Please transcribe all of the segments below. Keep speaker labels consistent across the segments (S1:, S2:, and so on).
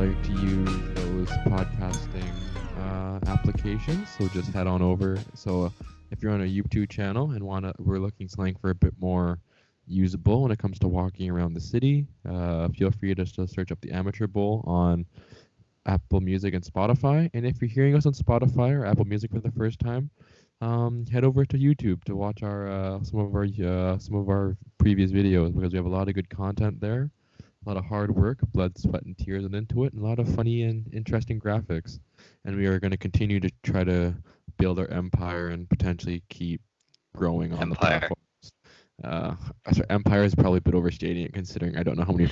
S1: like to use those podcasting applications, so just head on over. So if you're on a YouTube channel and we're looking something for a bit more usable when it comes to walking around the city, feel free to just search up the Amateur Bowl on Apple Music and Spotify. And if you're hearing us on Spotify or Apple Music for the first time, head over to YouTube to watch our some of our previous videos, because we have a lot of good content there, a lot of hard work, blood, sweat, and tears went into it, and a lot of funny and interesting graphics. And we are going to continue to try to build our empire and potentially keep growing on the platform. Sorry, empire is probably a bit overstating it, considering I don't know how many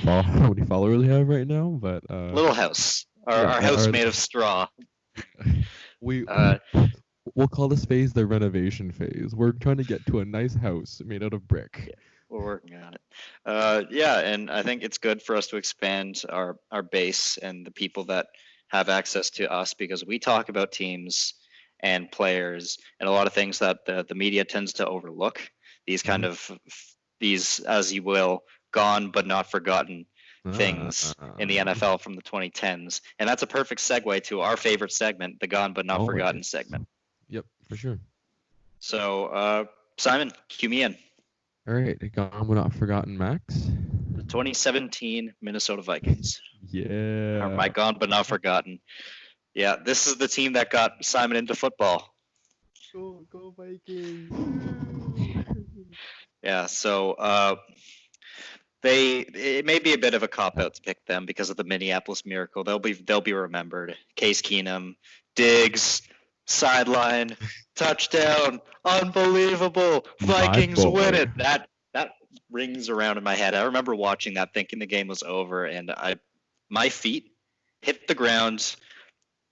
S1: followers we have right now, but
S2: little house. Our house made of straw.
S1: We'll call this phase the renovation phase. We're trying to get to a nice house made out of brick.
S2: Yeah, we're working on it. And I think it's good for us to expand our base and the people that have access to us, because we talk about teams and players and a lot of things that the media tends to overlook. These kind of, as you will, gone but not forgotten things in the NFL from the 2010s. And that's a perfect segue to our favorite segment, the gone but not forgotten segment.
S1: Yep, for sure.
S2: So, Simon, cue me in.
S1: All right, gone but not forgotten, Max.
S2: The 2017 Minnesota Vikings.
S1: Yeah.
S2: Are my gone but not forgotten. Yeah, this is the team that got Simon into football.
S1: Go Vikings.
S2: Yeah, so it may be a bit of a cop-out to pick them because of the Minneapolis Miracle. They'll be remembered. Case Keenum, Diggs, sideline, touchdown, unbelievable, Vikings win it. That rings around in my head. I remember watching that, thinking the game was over, and my feet hit the ground.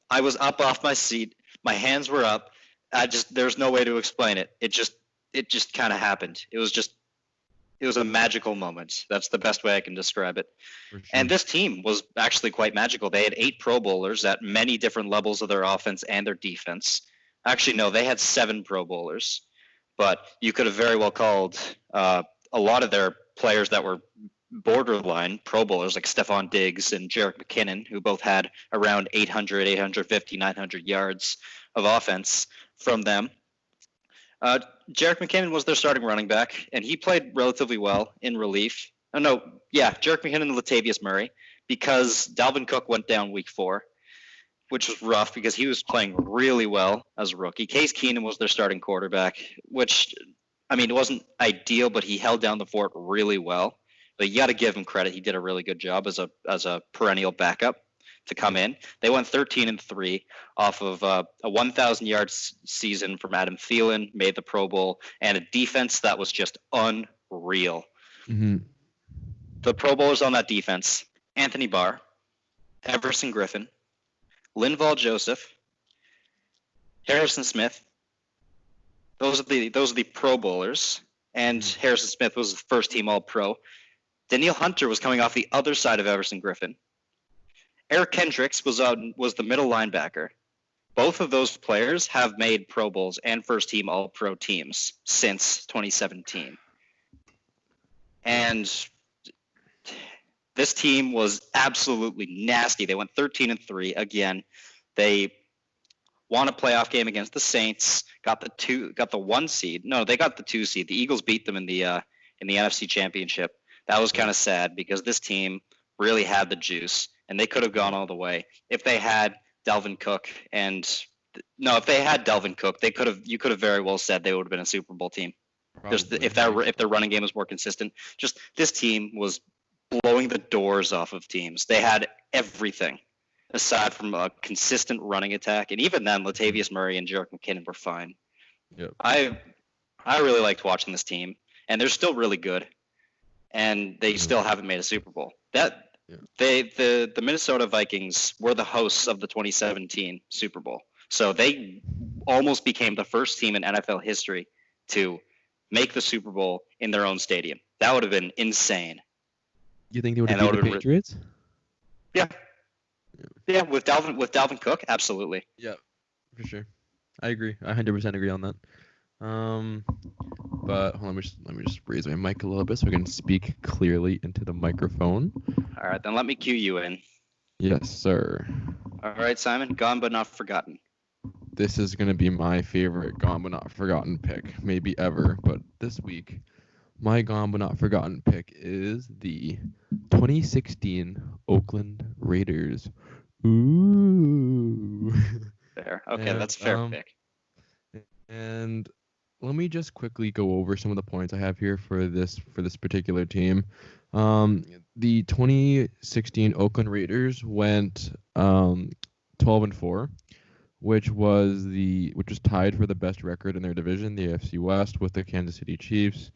S2: I was up off my seat. My hands were up. There's no way to explain it. It just kind of happened. It was a magical moment. That's the best way I can describe it. Sure. And this team was actually quite magical. They had 8 Pro Bowlers at many different levels of their offense and their defense. Actually, no, they had 7 Pro Bowlers. But you could have very well called a lot of their players that were borderline Pro Bowlers, like Stephon Diggs and Jerick McKinnon, who both had around 800, 850, 900 yards of offense from them. Jerick McKinnon was their starting running back, and he played relatively well in relief. Jerick McKinnon and Latavius Murray, because Dalvin Cook went down week 4, which was rough because he was playing really well as a rookie. Case Keenum was their starting quarterback, which, it wasn't ideal, but he held down the fort really well. But you got to give him credit; he did a really good job as a perennial backup to come in. They went 13-3 off of a 1,000-yard season from Adam Thielen, made the Pro Bowl, and a defense that was just unreal.
S1: Mm-hmm.
S2: The Pro Bowlers on that defense: Anthony Barr, Everson Griffin, Linval Joseph, Harrison Smith. Those are the Pro Bowlers, and Harrison Smith was the first team All-Pro. Danielle Hunter was coming off the other side of Everson Griffin. Eric Kendricks was the middle linebacker. Both of those players have made Pro Bowls and first-team All-Pro teams since 2017. And this team was absolutely nasty. They went 13-3 again. They won a playoff game against the Saints. Got the 1 seed. No, they got the 2 seed. The Eagles beat them in the NFC Championship. That was kind of sad because this team really had the juice, and they could have gone all the way if they had Dalvin Cook. If they had Dalvin Cook, you could have very well said they would have been a Super Bowl team. Just if their running game was more consistent. Just this team was blowing the doors off of teams. They had everything aside from a consistent running attack, and even then, Latavius Murray and Jerick McKinnon were fine.
S1: Yep.
S2: I really liked watching this team, and they're still really good, and they still haven't made a Super Bowl. The Minnesota Vikings were the hosts of the 2017 Super Bowl, so they almost became the first team in NFL history to make the Super Bowl in their own stadium. That would have been insane.
S1: You think they would have beat the Patriots?
S2: Yeah, with Dalvin Cook, absolutely.
S1: Yeah, for sure. I agree. I 100% agree on that. But let me just raise my mic a little bit so I can speak clearly into the microphone.
S2: All right, then let me cue you in.
S1: Yes, sir.
S2: All right, Simon, gone but not forgotten.
S1: This is going to be my favorite Gone But Not Forgotten pick, maybe ever. But this week, my Gone But Not Forgotten pick is the 2016 Oakland Raiders. Ooh.
S2: Fair. Okay,
S1: and
S2: that's a fair pick.
S1: and let me just quickly go over some of the points I have here for this particular team. The 2016 Oakland Raiders went 12-4, which was tied for the best record in their division, the AFC West, with the Kansas City Chiefs.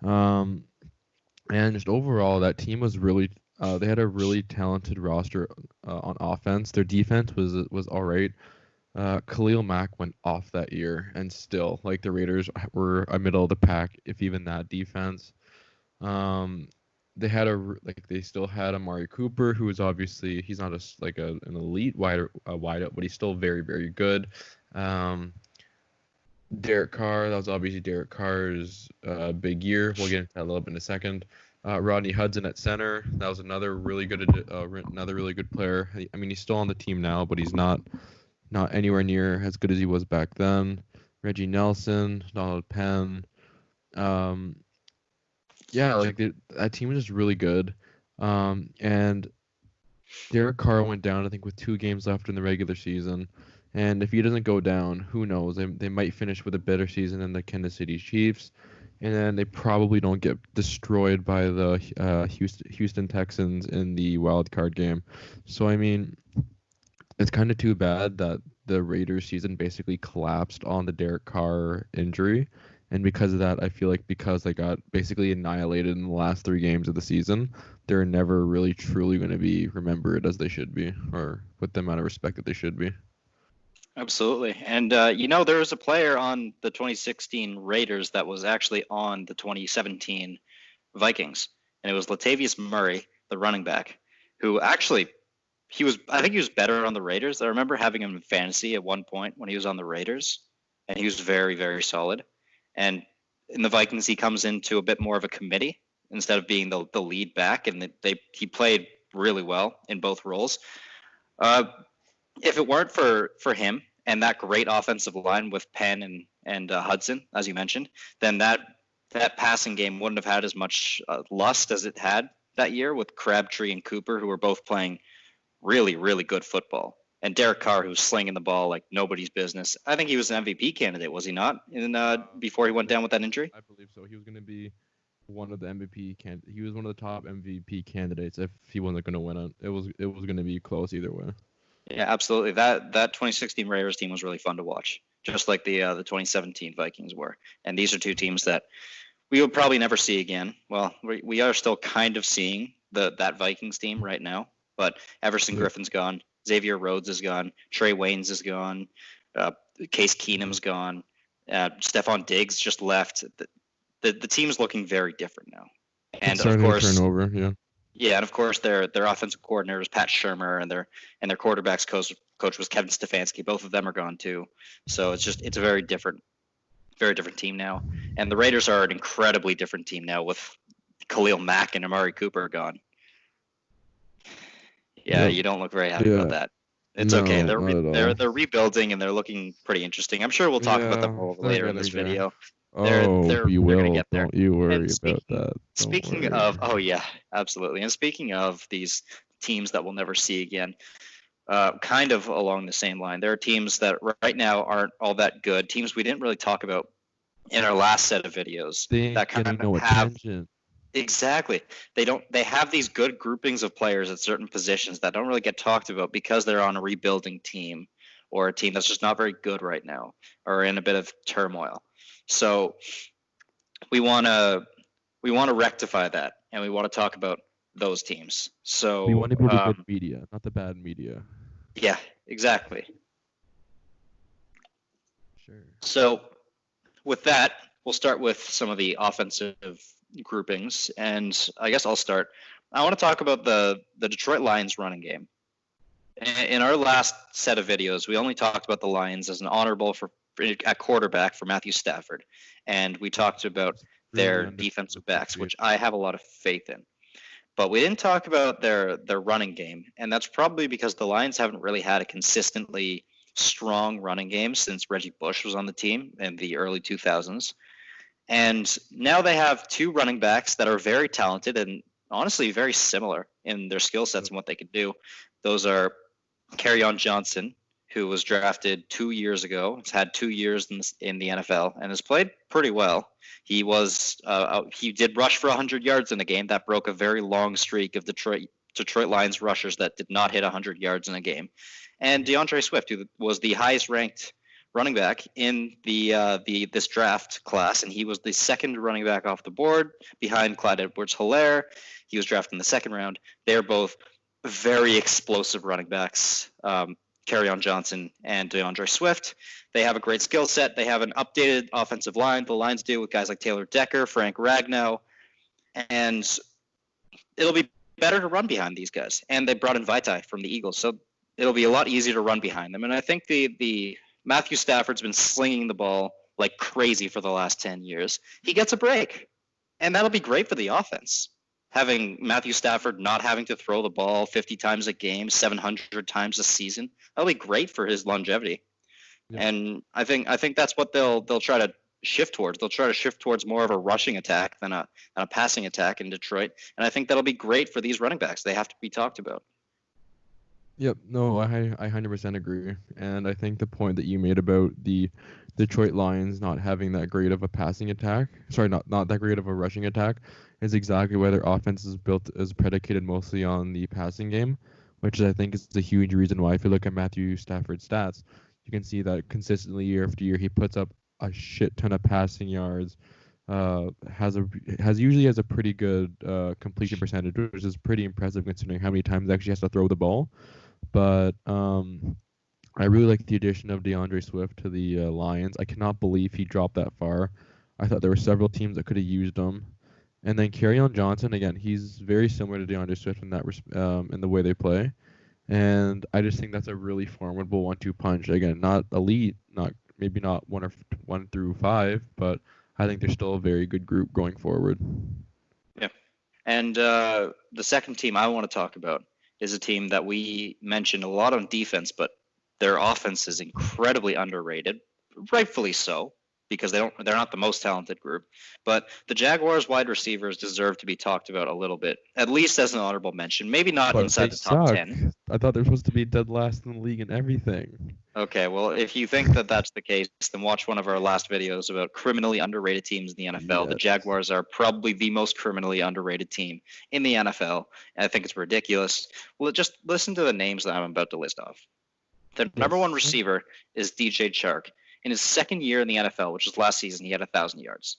S1: And just overall, that team was really they had a really talented roster on offense. Their defense was all right. Khalil Mack went off that year, and still, like, the Raiders were a middle of the pack, if even that defense. Um, they still had Amari Cooper, who is obviously he's not an elite wideout, but he's still very, very good. Um, Derek Carr, that was obviously Derek Carr's big year. We'll get into that a little bit in a second. Rodney Hudson at center, that was another really good player. I mean, he's still on the team now, but he's not anywhere near as good as he was back then. Reggie Nelson, Donald Penn. Um, yeah, like that team was just really good. And Derek Carr went down, I think, with 2 games left in the regular season. And if he doesn't go down, who knows? They might finish with a better season than the Kansas City Chiefs. And then they probably don't get destroyed by the Houston Texans in the wild card game. So, I mean, it's kind of too bad that the Raiders season basically collapsed on the Derek Carr injury. And because of that, I feel like because they got basically annihilated in the last 3 games of the season, they're never really truly going to be remembered as they should be, or with the amount of respect that they should be.
S2: Absolutely. And, there was a player on the 2016 Raiders that was actually on the 2017 Vikings, and it was Latavius Murray, the running back, who actually I think he was better on the Raiders. I remember having him in fantasy at one point when he was on the Raiders, and he was very, very solid. And in the Vikings, he comes into a bit more of a committee instead of being the lead back, and he played really well in both roles. If it weren't for him and that great offensive line with Penn and Hudson, as you mentioned, then that passing game wouldn't have had as much lust as it had that year with Crabtree and Cooper, who were both playing really, really good football. And Derek Carr, who was slinging the ball like nobody's business. I think he was an MVP candidate, was he not? Before he went down with that injury?
S1: I believe so. He was going to be one of the MVP He was one of the top MVP candidates if he wasn't going to win it. It was going to be close either way.
S2: Yeah, absolutely. That 2016 Raiders team was really fun to watch, just like the 2017 Vikings were. And these are 2 teams that we will probably never see again. Well, we are still kind of seeing that Vikings team right now, but Everson Griffin's gone, Xavier Rhodes is gone, Trey Waynes is gone, Case Keenum's gone, Stephon Diggs just left. The team's looking very different now, and of course,
S1: turnover, yeah.
S2: Yeah, and of course their offensive coordinator was Pat Shurmur, and their quarterbacks coach was Kevin Stefanski. Both of them are gone too, so it's a very different team now. And the Raiders are an incredibly different team now with Khalil Mack and Amari Cooper gone. Yeah, you don't look very happy about that. It's okay. They're rebuilding and they're looking pretty interesting. I'm sure we'll talk about them more later in this video.
S1: You will.
S2: Gonna get there.
S1: Don't you worry about that.
S2: Speaking of, oh yeah, absolutely. And speaking of these teams that we'll never see again, kind of along the same line, there are teams that right now aren't all that good. Teams we didn't really talk about in our last set of videos that kind of have attention. Exactly. They have these good groupings of players at certain positions that don't really get talked about because they're on a rebuilding team or a team that's just not very good right now or in a bit of turmoil. So we want to rectify that, and we want to talk about those teams. So
S1: we want to be the good media, not the bad media.
S2: Yeah, exactly.
S1: Sure.
S2: So with that, we'll start with some of the offensive groupings, and I guess I'll start. I want to talk about the Detroit Lions running game. In our last set of videos, we only talked about the Lions as an honorable at quarterback for Matthew Stafford, and we talked about their defensive backs, which I have a lot of faith in. But we didn't talk about their running game, and that's probably because the Lions haven't really had a consistently strong running game since Reggie Bush was on the team in the early 2000s. And now they have two running backs that are very talented and honestly very similar in their skill sets and what they can do. Those are Kerryon Johnson, who was drafted 2 years ago. Has had 2 years in the NFL and has played pretty well. He did rush for 100 yards in a game that broke a very long streak of Detroit Lions rushers that did not hit 100 yards in a game. And DeAndre Swift, who was the highest ranked running back in this draft class, and he was the second running back off the board behind Clyde Edwards-Helaire. He was drafted in the second round. They're both very explosive running backs, Kerryon Johnson and DeAndre Swift. They have a great skill set. They have an updated offensive line. The Lions do with guys like Taylor Decker, Frank Ragnow, and it'll be better to run behind these guys. And they brought in Vaitai from the Eagles, so it'll be a lot easier to run behind them. And I think the Matthew Stafford's been slinging the ball like crazy for the last 10 years. He gets a break, and that'll be great for the offense. Having Matthew Stafford not having to throw the ball 50 times a game, 700 times a season, that'll be great for his longevity. Yeah. And I think that's what they'll try to shift towards. They'll try to shift towards more of a rushing attack than a passing attack in Detroit. And I think that'll be great for these running backs. They have to be talked about.
S1: Yep, no, I 100% agree. And I think the point that you made about the Detroit Lions not having that great of a passing attack, not that great of a rushing attack, is exactly why their offense is predicated mostly on the passing game, which I think is a huge reason why. If you look at Matthew Stafford's stats, you can see that consistently year after year he puts up a shit ton of passing yards, usually has a pretty good completion percentage, which is pretty impressive considering how many times he actually has to throw the ball. But I really like the addition of DeAndre Swift to the Lions. I cannot believe he dropped that far. I thought there were several teams that could have used him. And then Kerryon Johnson, again, he's very similar to DeAndre Swift in that in the way they play. And I just think that's a really formidable 1-2 punch. Again, not elite, maybe not 1 through 5, but I think they're still a very good group going forward.
S2: Yeah. And the second team I want to talk about is a team that we mentioned a lot on defense, but their offense is incredibly underrated, rightfully so, because they're not the most talented group. But the Jaguars wide receivers deserve to be talked about a little bit, at least as an honorable mention. Maybe not inside the top 10.
S1: I thought they're supposed to be dead last in the league and everything.
S2: Okay, well, if you think that that's the case, then watch one of our last videos about criminally underrated teams in the NFL. Yes. The Jaguars are probably the most criminally underrated team in the NFL, and I think it's ridiculous. Well, just listen to the names that I'm about to list off. The number one receiver is DJ Chark. In his second year in the NFL, which was last season, he had 1,000 yards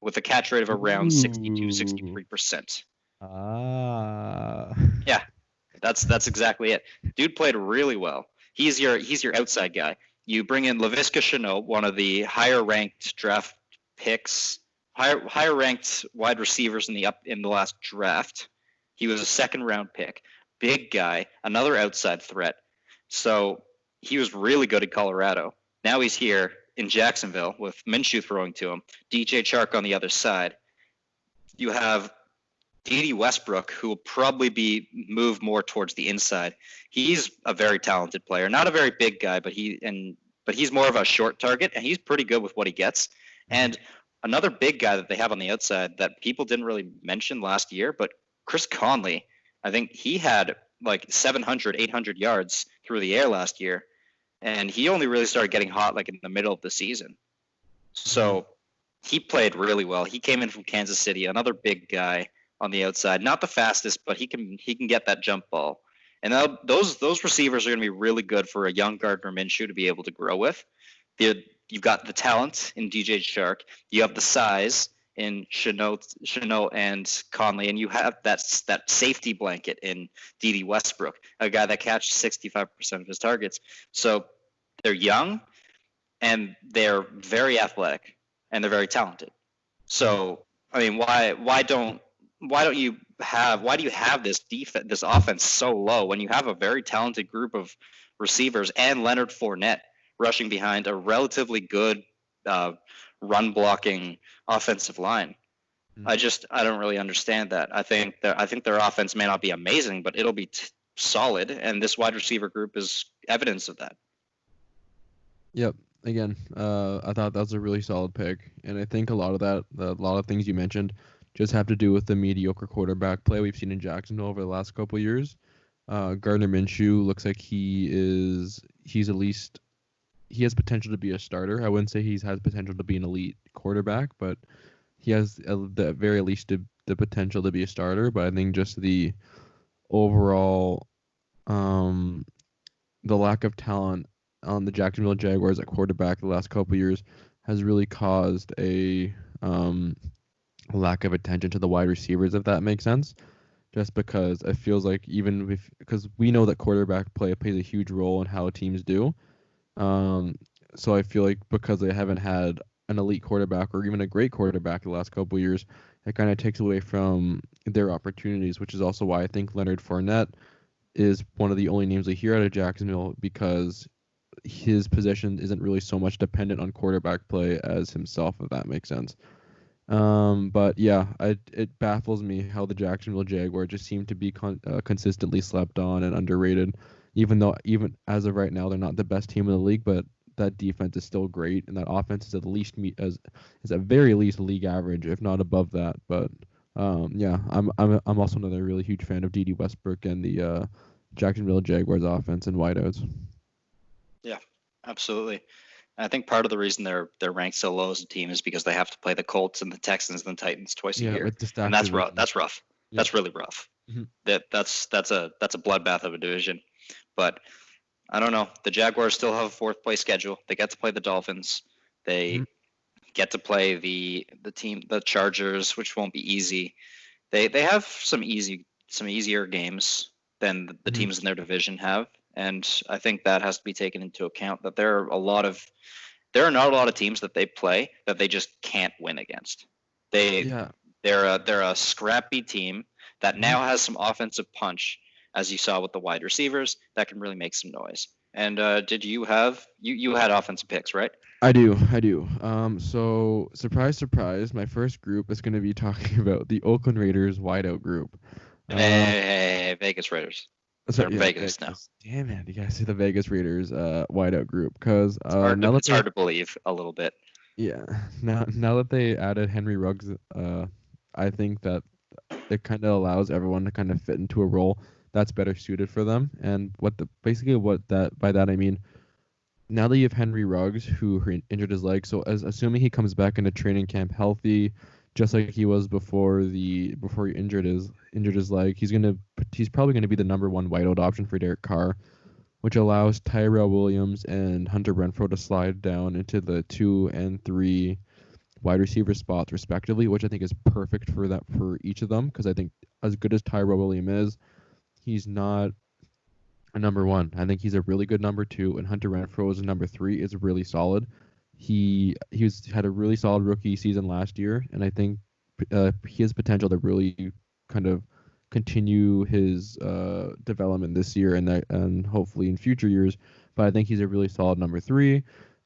S2: with a catch rate of around 63%. Yeah, that's exactly it. Dude played really well. He's your outside guy. You bring in Laviska Shenault, one of the higher ranked draft picks, higher ranked wide receivers in the last draft. He was a second round pick. Big guy, another outside threat. So he was really good at Colorado. Now he's here in Jacksonville with Minshew throwing to him. DJ Chark on the other side. You have Dede Westbrook, who will probably be moved more towards the inside. He's a very talented player, not a very big guy, but he's more of a short target, and he's pretty good with what he gets. And another big guy that they have on the outside that people didn't really mention last year, but Chris Conley, I think he had like 700, 800 yards through the air last year. And he only really started getting hot like in the middle of the season. So he played really well. He came in from Kansas City, another big guy on the outside. Not the fastest, but he can get that jump ball. And those receivers are going to be really good for a young Gardner Minshew to be able to grow with. You've got the talent in DJ Chark. You have the size in Shenault and Conley, and you have that safety blanket in Dede Westbrook, a guy that catches 65% of his targets. So they're young, and they're very athletic, and they're very talented. So I mean, why do you have this offense so low when you have a very talented group of receivers and Leonard Fournette rushing behind a relatively good run blocking offensive line? I don't really understand that. I think their offense may not be amazing, but it'll be solid, and this wide receiver group is evidence of that.
S1: Yep. Again, I thought that was a really solid pick, and I think a lot of things you mentioned, just have to do with the mediocre quarterback play we've seen in Jacksonville over the last couple of years. Gardner Minshew looks like he's at least he has potential to be a starter. I wouldn't say he has potential to be an elite quarterback, but he has the very least the potential to be a starter. But I think just the overall the lack of talent on the Jacksonville Jaguars at quarterback the last couple of years has really caused a lack of attention to the wide receivers, if that makes sense. Just because it feels like because we know that quarterback play plays a huge role in how teams do. Um, so I feel like because they haven't had an elite quarterback or even a great quarterback the last couple of years, it kind of takes away from their opportunities, which is also why I think Leonard Fournette is one of the only names I hear out of Jacksonville because his position isn't really so much dependent on quarterback play as himself, if that makes sense. But yeah, it baffles me how the Jacksonville Jaguars just seem to be consistently slept on and underrated, even though even as of right now they're not the best team in the league, but that defense is still great and that offense is at least is at very least league average, if not above that. But yeah, I'm also another really huge fan of D.D. Westbrook and the Jacksonville Jaguars offense and wideouts.
S2: Yeah, absolutely. I think part of the reason they're ranked so low as a team is because they have to play the Colts and the Texans and the Titans twice a
S1: Yeah,
S2: year,
S1: with the
S2: and
S1: stacked
S2: that's rough.
S1: division.
S2: That's rough.
S1: Yep.
S2: That's really rough.
S1: Mhm.
S2: That's a bloodbath of a division. But I don't know. The Jaguars still have a fourth place schedule. They get to play the Dolphins. They
S1: Mhm.
S2: get to play the Chargers, which won't be easy. They have some easier games than the
S1: Mhm.
S2: teams in their division have, and I think that has to be taken into account. That there are not a lot of teams that they play that they just can't win against. They
S1: Yeah.
S2: they're a scrappy team that
S1: Mhm.
S2: now has some offensive punch, as you saw with the wide receivers, that can really make some noise. And did you have you had offensive picks, right?
S1: I do. So surprise, surprise, my first group is going to be talking about the Oakland Raiders wideout group. Um,
S2: Hey, Vegas Raiders.
S1: so
S2: They're in
S1: yeah,
S2: Vegas now.
S1: Vegas. Damn it, you guys see the Vegas Raiders wideout group because now that
S2: It's
S1: they
S2: hard to believe a little bit.
S1: yeah now that they added Henry Ruggs, I think that it kind of allows everyone to kind of fit into a role that's better suited for them. And basically what that by that I mean now that you have Henry Ruggs, who injured his leg, so as assuming he comes back into training camp healthy, just like he was before he injured his leg, he's probably gonna be the number one wideout option for Derek Carr, which allows Tyrell Williams and Hunter Renfrow to slide down into the 2 and 3 wide receiver spots respectively, which I think is perfect for each of them because I think as good as Tyrell Williams is, he's not a number one. I think he's a really good number two, and Hunter Renfrow as a number three is really solid. He had a really solid rookie season last year, and I think he has potential to really kind of continue his development this year and hopefully in future years. But I think he's a really solid number three.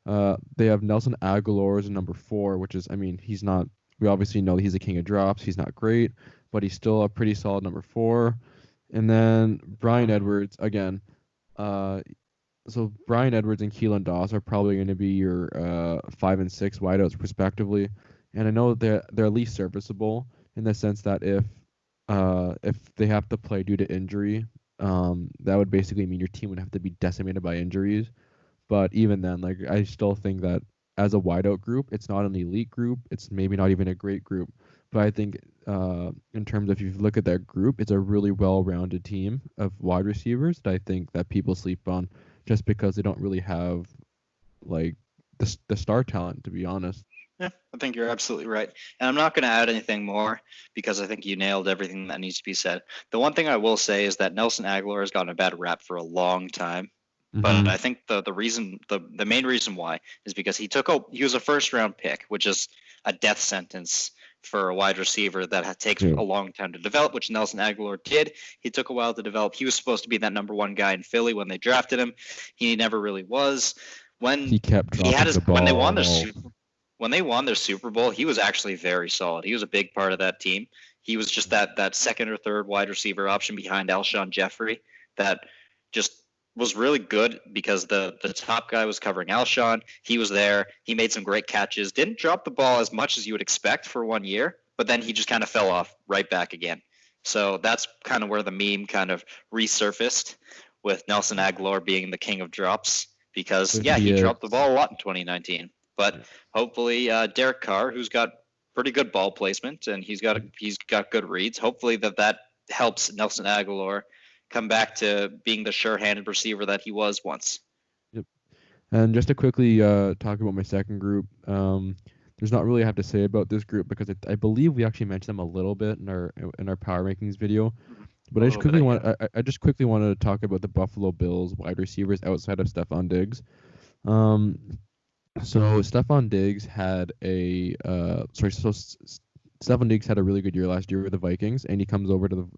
S1: They have Nelson Aguilar as a number four, which is I mean he's not. We obviously know he's a king of drops. He's not great, but he's still a pretty solid number four. And then Brian Edwards again. Uh, so Brian Edwards and Keelan Doss are probably going to be your 5 and 6 wideouts respectively. And I know they're at least serviceable in the sense that if they have to play due to injury, that would basically mean your team would have to be decimated by injuries. But even then, like I still think that as a wideout group, it's not an elite group. It's maybe not even a great group. But I think in terms of if you look at that group, it's a really well-rounded team of wide receivers that I think that people sleep on just because they don't really have like the star talent, to be honest.
S2: Yeah, I think you're absolutely right. And I'm not going to add anything more because I think you nailed everything that needs to be said. The one thing I will say is that Nelson Aguilar has gotten a bad rap for a long time. But
S1: Mm-hmm.
S2: I think the main reason why is because he was a first round pick, which is a death sentence for a wide receiver that takes
S1: Yeah.
S2: a long time to develop, which Nelson Aguilar did. He took a while to develop. He was supposed to be that number one guy in Philly when they drafted him. He never really was.
S1: He kept dropping the
S2: When they won the
S1: ball.
S2: when they won their Super Bowl, he was actually very solid. He was a big part of that team. He was just that second or third wide receiver option behind Alshon Jeffrey that just was really good because the top guy was covering Alshon. He was there. He made some great catches. Didn't drop the ball as much as you would expect for 1 year, but then he just kind of fell off right back again. So that's kind of where the meme kind of resurfaced with Nelson Aguilar being the king of drops because, he dropped the ball a lot in 2019. But hopefully Derek Carr, who's got pretty good ball placement and he's got good reads, hopefully that helps Nelson Aguilar come back to being the sure-handed receiver that he was once.
S1: Yep. And just to quickly talk about my second group, there's not really I have to say about this group because I believe we actually mentioned them a little bit in our power rankings video. But I just quickly wanted to talk about the Buffalo Bills wide receivers outside of Stephon Diggs. So Stephon Diggs had Stephon Diggs had a really good year last year with the Vikings, and he comes over to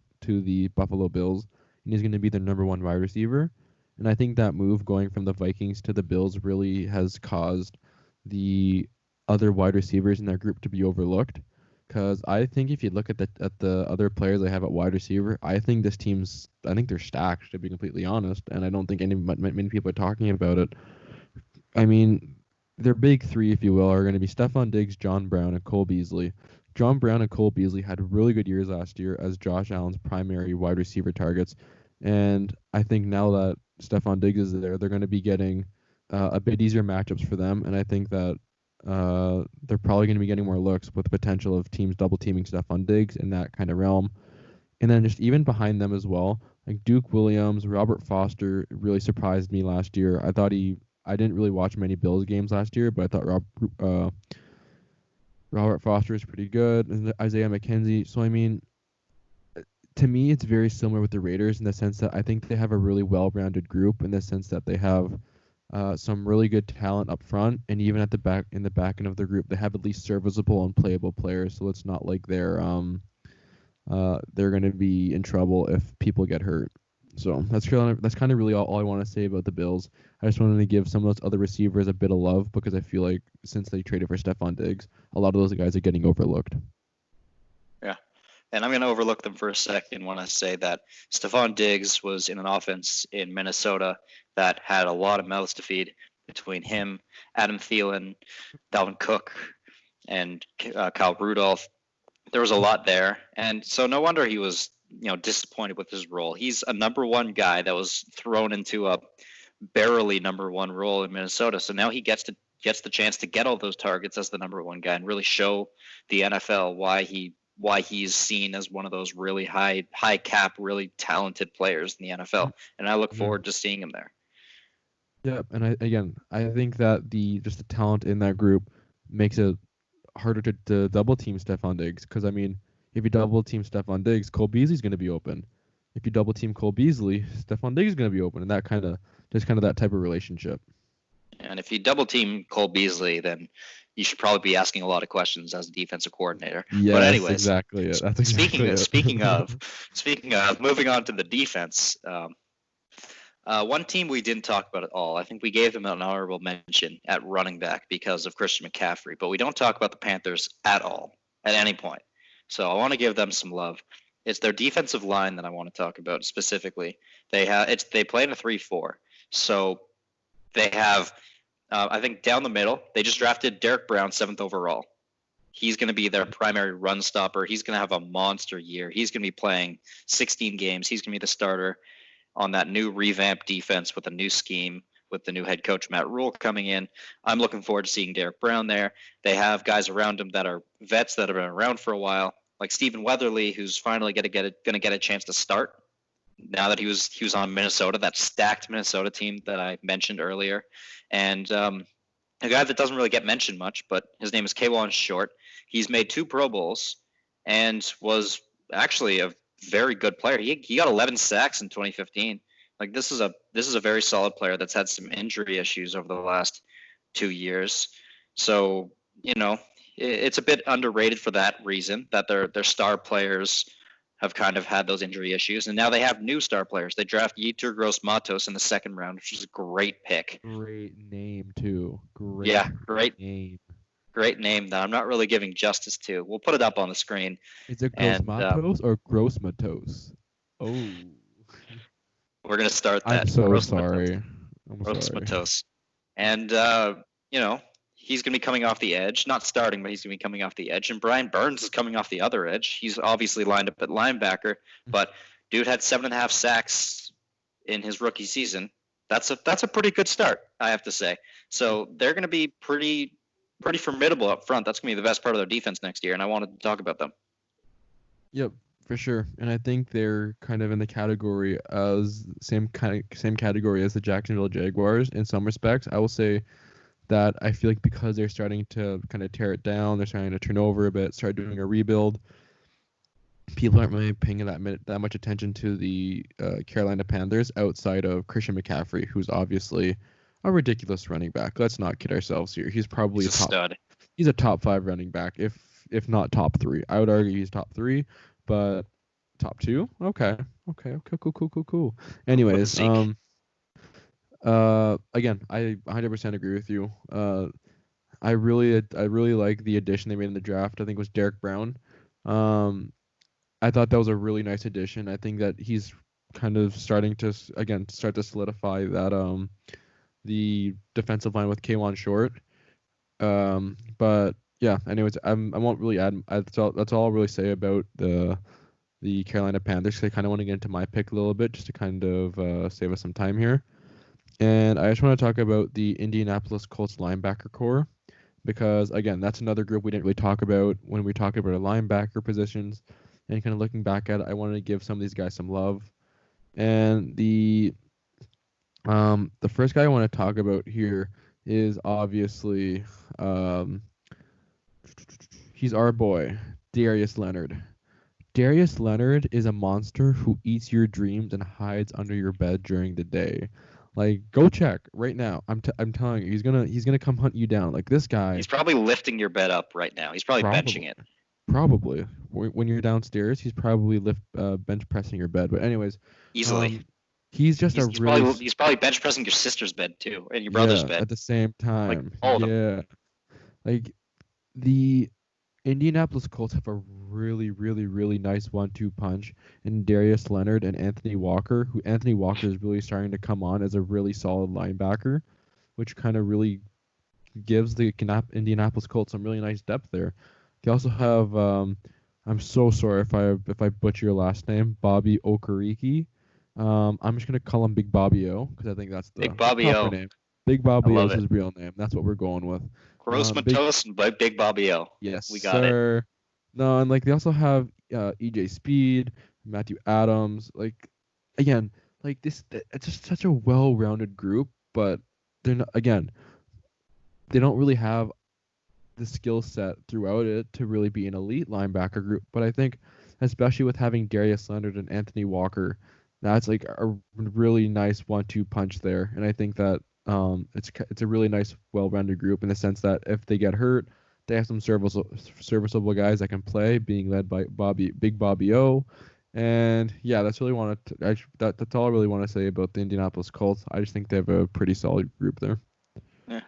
S1: the Buffalo Bills, and he's going to be the number one wide receiver. And I think that move going from the Vikings to the Bills really has caused the other wide receivers in that group to be overlooked. Because I think if you look at the other players they have at wide receiver, I think they're stacked, to be completely honest, and I don't think many people are talking about it. I mean, their big three, if you will, are going to be Stephon Diggs, John Brown, and Cole Beasley. John Brown and Cole Beasley had really good years last year as Josh Allen's primary wide receiver targets. And I think now that Stephon Diggs is there, they're going to be getting a bit easier matchups for them. And I think that they're probably going to be getting more looks with the potential of teams double teaming Stephon Diggs in that kind of realm. And then just even behind them as well, like Duke Williams, Robert Foster really surprised me last year. I didn't really watch many Bills games last year, but I thought Robert Foster is pretty good, and Isaiah McKenzie. So, I mean, to me, it's very similar with the Raiders in the sense that I think they have a really well-rounded group in the sense that they have some really good talent up front, and even at the back end of the group, they have at least serviceable and playable players. So it's not like they're going to be in trouble if people get hurt. So that's kind of really all I want to say about the Bills. I just wanted to give some of those other receivers a bit of love because I feel like since they traded for Stephon Diggs, a lot of those guys are getting overlooked.
S2: Yeah, and I'm going to overlook them for a second when I say that Stephon Diggs was in an offense in Minnesota that had a lot of mouths to feed between him, Adam Thielen, Dalvin Cook, and Kyle Rudolph. There was a lot there, and so no wonder he was disappointed with his role. He's a number one guy that was thrown into a barely number one role in Minnesota. So now he gets the chance to get all those targets as the number one guy and really show the NFL why he's seen as one of those really high cap, really talented players in the NFL. And I look forward to seeing him there.
S1: Yeah, and I think that the talent in that group makes it harder to double team Stephon Diggs because I mean, if you double team Stephon Diggs, Cole Beasley's going to be open. If you double team Cole Beasley, Stephon Diggs is going to be open, and that kind of that type of relationship.
S2: And if you double team Cole Beasley, then you should probably be asking a lot of questions as a defensive coordinator.
S1: Yes,
S2: but anyways,
S1: exactly it. That's exactly
S2: speaking of, moving on to the defense. One team we didn't talk about at all. I think we gave them an honorable mention at running back because of Christian McCaffrey, but we don't talk about the Panthers at all at any point. So I want to give them some love. It's their defensive line that I want to talk about specifically. They play in a 3-4. So they have, I think down the middle, they just drafted Derek Brown 7th overall. He's going to be their primary run stopper. He's going to have a monster year. He's going to be playing 16 games. He's going to be the starter on that new revamped defense with a new scheme with the new head coach, Matt Rule, coming in. I'm looking forward to seeing Derek Brown there. They have guys around him that are vets that have been around for a while, like Stephen Weatherly, who's finally going to get a chance to start now that he was on Minnesota, that stacked Minnesota team that I mentioned earlier. And a guy that doesn't really get mentioned much, but his name is K'Wan Short. He's made 2 Pro Bowls and was actually a very good player. He got 11 sacks in 2015. Like this is a very solid player that's had some injury issues over the last 2 years. So, it's a bit underrated for that reason, that their star players have kind of had those injury issues. And now they have new star players. They draft Yetur Gross-Matos in the 2nd round, which is a great pick.
S1: Great name too.
S2: Great
S1: name.
S2: great name that I'm not really giving justice to. We'll put it up on the screen.
S1: Is it Gross
S2: And
S1: Matos or Gross Matos? Oh,
S2: we're going to start
S1: I'm
S2: that.
S1: so
S2: Gross Matos.
S1: sorry. I'm
S2: Gross
S1: sorry.
S2: Matos. And, he's going to be coming off the edge. Not starting, but he's going to be coming off the edge. And Brian Burns is coming off the other edge. He's obviously lined up at linebacker, but dude had 7.5 sacks in his rookie season. That's a pretty good start, I have to say. So they're going to be pretty formidable up front. That's going to be the best part of their defense next year, and I wanted to talk about them.
S1: Yep, for sure. And I think they're kind of in the category as same category as the Jacksonville Jaguars in some respects. I will say that I feel like because they're starting to kind of tear it down, they're starting to turn over a bit, start doing a rebuild. People aren't really paying that much attention to the Carolina Panthers outside of Christian McCaffrey, who's obviously a ridiculous running back. Let's not kid ourselves here. He's probably
S2: He's a stud.
S1: He's a top 5 running back, if not top 3. I would argue he's top 3, but top 2. Okay, cool. Anyways, again, I 100% agree with you. I really like the addition they made in the draft. I think it was Derek Brown. I thought that was a really nice addition. I think that he's kind of starting to solidify that the defensive line with K'Wan Short. But yeah, anyways, I won't really add. That's all I'll really say about the Carolina Panthers. 'Cause I kind of want to get into my pick a little bit just to kind of save us some time here. And I just want to talk about the Indianapolis Colts linebacker core because again, that's another group we didn't really talk about when we talk about our linebacker positions. And kind of looking back at it, I wanted to give some of these guys some love. And the first guy I want to talk about here is obviously he's our boy, Darius Leonard. Darius Leonard is a monster who eats your dreams and hides under your bed during the day. Like, go check right now. I'm telling you, he's gonna come hunt you down. Like this guy.
S2: He's probably lifting your bed up right now. He's probably benching it.
S1: Probably. When you're downstairs, he's probably bench pressing your bed. But anyways,
S2: easily.
S1: He's
S2: probably bench pressing your sister's bed too, and your brother's bed
S1: at the same time.
S2: Like, all of them.
S1: Like the Indianapolis Colts have a really, really, really nice 1-2 punch in Darius Leonard and Anthony Walker, who Anthony Walker is really starting to come on as a really solid linebacker, which kind of really gives the Indianapolis Colts some really nice depth there. They also have I'm so sorry if I butcher your last name, Bobby Okereke. I'm just gonna call him Big Bobby O because I think that's the
S2: Big Bobby O
S1: name. Big Bobby O is his real name. That's what we're going with.
S2: Gross Matos and Big Bobby O.
S1: Yes,
S2: we got it.
S1: No, and like they also have EJ Speed, Matthew Adams. Like again, like this, it's just such a well-rounded group, but they're not, again, they don't really have the skill set throughout it to really be an elite linebacker group. But I think, especially with having Darius Leonard and Anthony Walker, that's like a really nice 1-2 punch there. And I think that it's a really nice, well-rounded group in the sense that if they get hurt, they have some serviceable guys that can play, being led by Big Bobby O. And yeah, that's all I really want to say about the Indianapolis Colts. I just think they have a pretty solid group there.
S2: Yeah,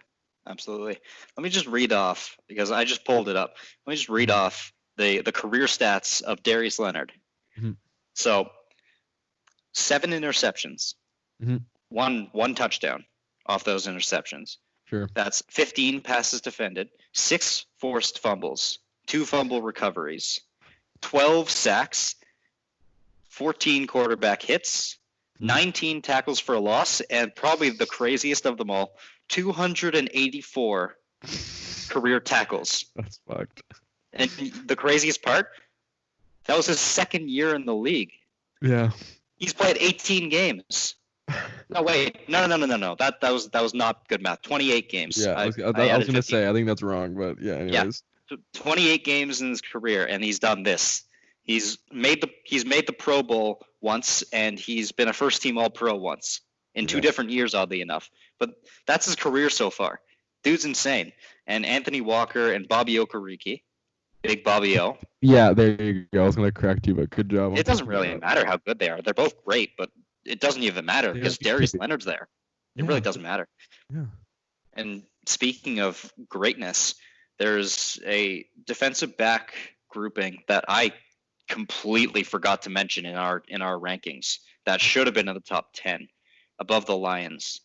S2: absolutely. Let me just read off, because I just pulled it up. Let me just read off the career stats of Darius Leonard.
S1: Mm-hmm.
S2: So 7 interceptions, one touchdown off those interceptions.
S1: Sure.
S2: That's 15 passes defended, 6 forced fumbles, 2 fumble recoveries, 12 sacks, 14 quarterback hits, 19 tackles for a loss, and probably the craziest of them all, 284 career tackles.
S1: That's fucked.
S2: And the craziest part, that was his second year in the league.
S1: Yeah.
S2: He's played 18 games. No, wait. No. That was not good math. 28 games.
S1: Yeah, I was going to say, I think that's wrong, but yeah, anyways.
S2: Yeah, 28 games in his career, and he's done this. He's made the Pro Bowl once, and he's been a first-team All-Pro once in 2 different years, oddly enough. But that's his career so far. Dude's insane. And Anthony Walker and Bobby Okereke, Big Bobby O.
S1: Yeah, there you go. I was going to correct you, but good job.
S2: It doesn't really matter how good they are. They're both great, but it doesn't even matter because Darius Leonard's there. It really doesn't matter.
S1: Yeah.
S2: And speaking of greatness, there's a defensive back grouping that I completely forgot to mention in our rankings that should have been in the top 10, above the Lions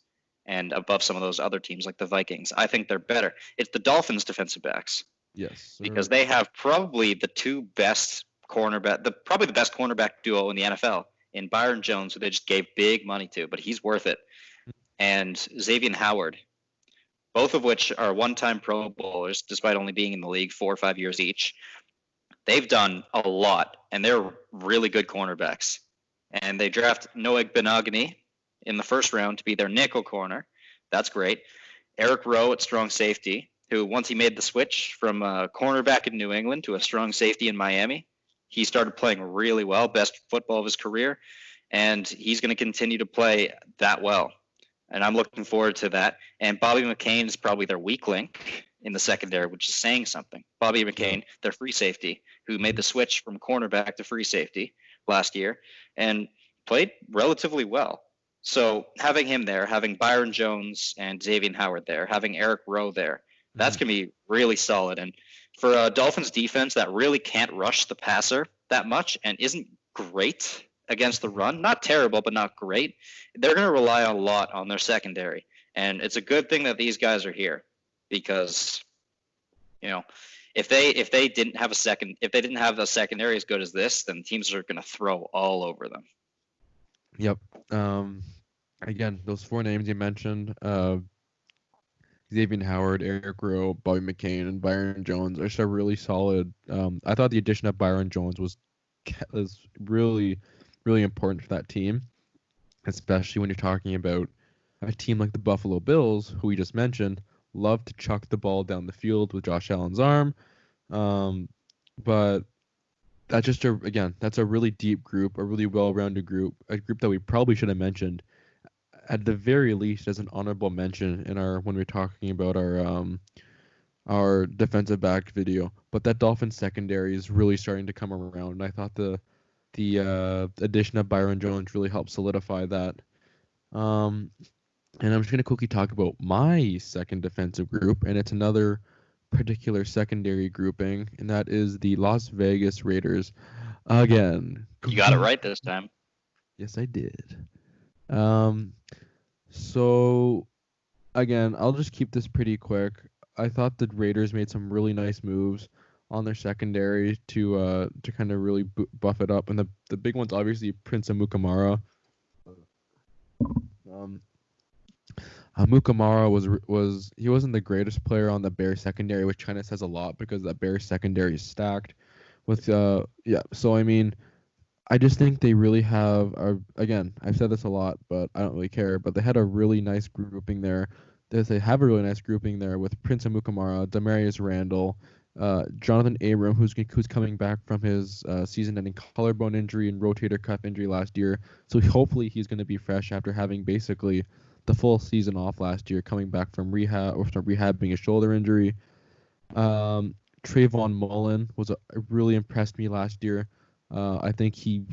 S2: and above some of those other teams like the Vikings. I think they're better. It's the Dolphins defensive backs,
S1: Yes,
S2: because
S1: sir.
S2: they have probably the two best probably the best cornerback duo in the NFL in Byron Jones, who they just gave big money to, but he's worth it, and Xavier Howard, both of which are one-time Pro Bowlers, despite only being in the league 4 or 5 years each. They've done a lot, and they're really good cornerbacks. And they draft Noah Benogany in the first round to be their nickel corner. That's great. Eric Rowe at strong safety, who once he made the switch from a cornerback in New England to a strong safety in Miami, he started playing really well, best football of his career, and he's going to continue to play that well. And I'm looking forward to that. And Bobby McCain is probably their weak link in the secondary, which is saying something. Bobby McCain, their free safety, who made the switch from cornerback to free safety last year and played relatively well. So having him there, having Byron Jones and Xavier Howard there, having Eric Rowe there, that's going to be really solid. And for a Dolphins defense that really can't rush the passer that much and isn't great against the run, not terrible, but not great, they're going to rely a lot on their secondary. And it's a good thing that these guys are here, because, you know, if they didn't have a secondary as good as this, then teams are going to throw all over them.
S1: Yep. Again, those four names you mentioned, Xavier Howard, Eric Rowe, Bobby McCain, and Byron Jones are just a really solid. I thought the addition of Byron Jones was really, really important for that team, especially when you're talking about a team like the Buffalo Bills, who we just mentioned, love to chuck the ball down the field with Josh Allen's arm. But that's just that's a really deep group, a really well-rounded group, a group that we probably should have mentioned at the very least as an honorable mention in when we're talking about our defensive back video. But that Dolphins secondary is really starting to come around, and I thought the addition of Byron Jones really helped solidify that. And I'm just going to quickly talk about my second defensive group, and it's another particular secondary grouping, and that is the Las Vegas Raiders. Again.
S2: You got it right this time.
S1: Yes, I did. So, again, I'll just keep this pretty quick. I thought the Raiders made some really nice moves on their secondary to kind of really buff it up, and the big one's obviously Prince Amukamara. Amukamara he wasn't the greatest player on the Bears secondary, which kind of says a lot because that Bears secondary is stacked with So I mean, I just think they really have again, I've said this a lot, but I don't really care. But they had a really nice grouping there. They have a really nice grouping there with Prince Amukamara, Demarius Randall, Jonathan Abram, who's coming back from his season-ending collarbone injury and rotator cuff injury last year. So hopefully he's going to be fresh after having basically the full season off last year, coming back from rehabbing a shoulder injury. Trayvon Mullen really impressed me last year. I think he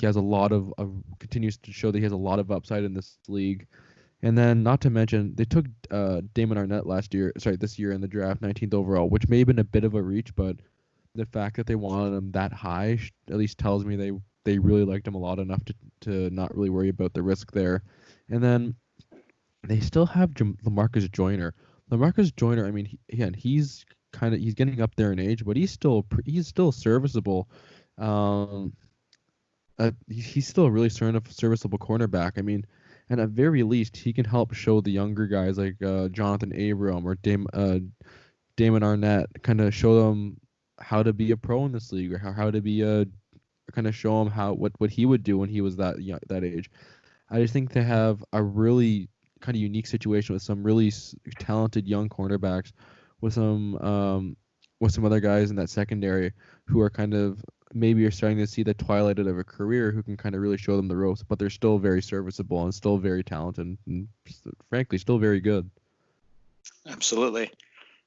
S1: has a lot of continues to show that he has a lot of upside in this league. And then, not to mention, they took Damon Arnett this year in the draft, 19th overall, which may have been a bit of a reach, but the fact that they wanted him that high at least tells me they really liked him a lot enough to not really worry about the risk there. And then they still have LaMarcus Joyner. LaMarcus Joyner, I mean, he's getting up there in age, but he's still serviceable. He's still a really serviceable cornerback. I mean, and at very least, he can help show the younger guys like Jonathan Abram or Damon Arnett, kind of show them how to be a pro in this league, or how to be kind of show them what he would do when he was that age. I just think they have a really kind of unique situation with some really talented young cornerbacks, with some other guys in that secondary who are kind of maybe are starting to see the twilight of a career, who can kind of really show them the ropes, but they're still very serviceable and still very talented and frankly still very good.
S2: Absolutely.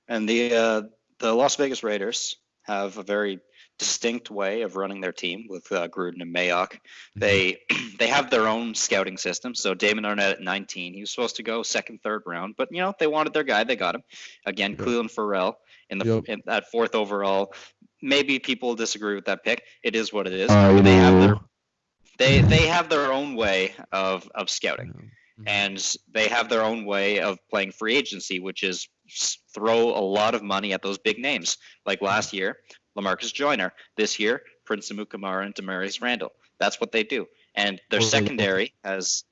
S2: And the Las Vegas Raiders have a very distinct way of running their team with Gruden and Mayock.
S1: Mm-hmm.
S2: They have their own scouting system. So Damon Arnett at 19, he was supposed to go second, third round, but they wanted their guy, they got him. Again,
S1: Yep.
S2: Cleveland Farrell at fourth overall. Maybe people disagree with that pick. It is what it is. They have their own way of scouting.
S1: Mm-hmm.
S2: And they have their own way of playing free agency, which is throw a lot of money at those big names. Like last year, LaMarcus Joyner. This year, Prince Amukamara and Demarius Randall. That's what they do. And their secondary has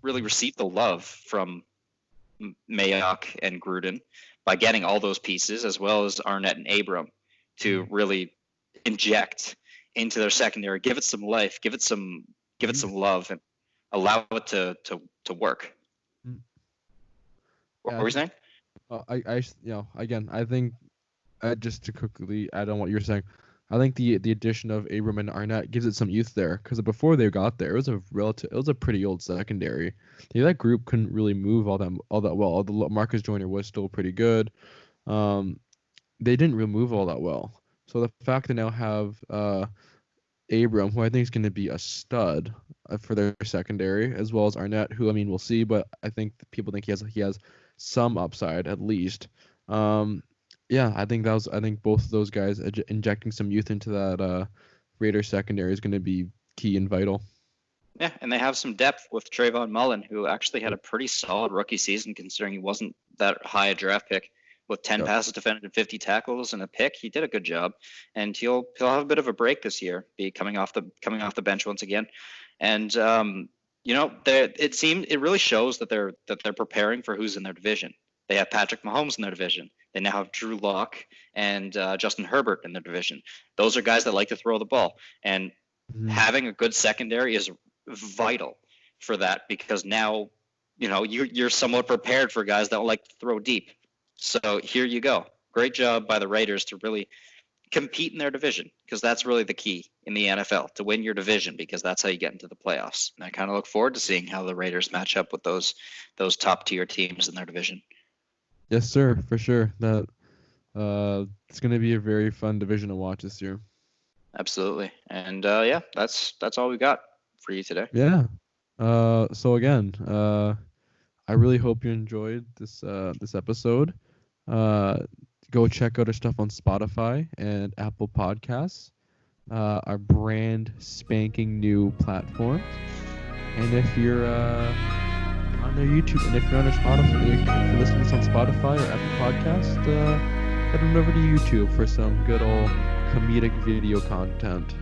S2: really received the love from Mayock and Gruden by getting all those pieces, as well as Arnett and Abram, to really inject into their secondary, give it some life, give it some love, and allow it to work. What were we saying?
S1: I think just to quickly add on what you're saying, I think the addition of Abram and Arnett gives it some youth there, because before they got there, it was a pretty old secondary. That group couldn't really move all that well. Although Marcus Joyner was still pretty good, they didn't really move all that well. So the fact they now have Abram, who I think is going to be a stud for their secondary, as well as Arnett, who we'll see, but I think people think he has some upside at least. I think both of those guys injecting some youth into that Raiders secondary is going to be key and vital.
S2: Yeah, and they have some depth with Trayvon Mullen, who actually had a pretty solid rookie season considering he wasn't that high a draft pick. With 10 passes defended and 50 tackles and a pick, he did a good job, and he'll have a bit of a break this year, be coming off the bench once again, and it really shows that they're preparing for who's in their division. They have Patrick Mahomes in their division. They now have Drew Lock and Justin Herbert in their division. Those are guys that like to throw the ball, and having a good secondary is vital for that, because now you're somewhat prepared for guys that like to throw deep. So here you go. Great job by the Raiders to really compete in their division, because that's really the key in the NFL, to win your division, because that's how you get into the playoffs. And I kind of look forward to seeing how the Raiders match up with those top tier teams in their division.
S1: Yes, sir, for sure. That it's going to be a very fun division to watch this year.
S2: Absolutely. And that's all we got for you today.
S1: Yeah. So again, I really hope you enjoyed this episode. Go check out our stuff on Spotify and Apple Podcasts, our brand spanking new platform. And if you're on their YouTube, and if you're on their Spotify, if you're listening to this on Spotify or Apple Podcast, head on over to YouTube for some good old comedic video content.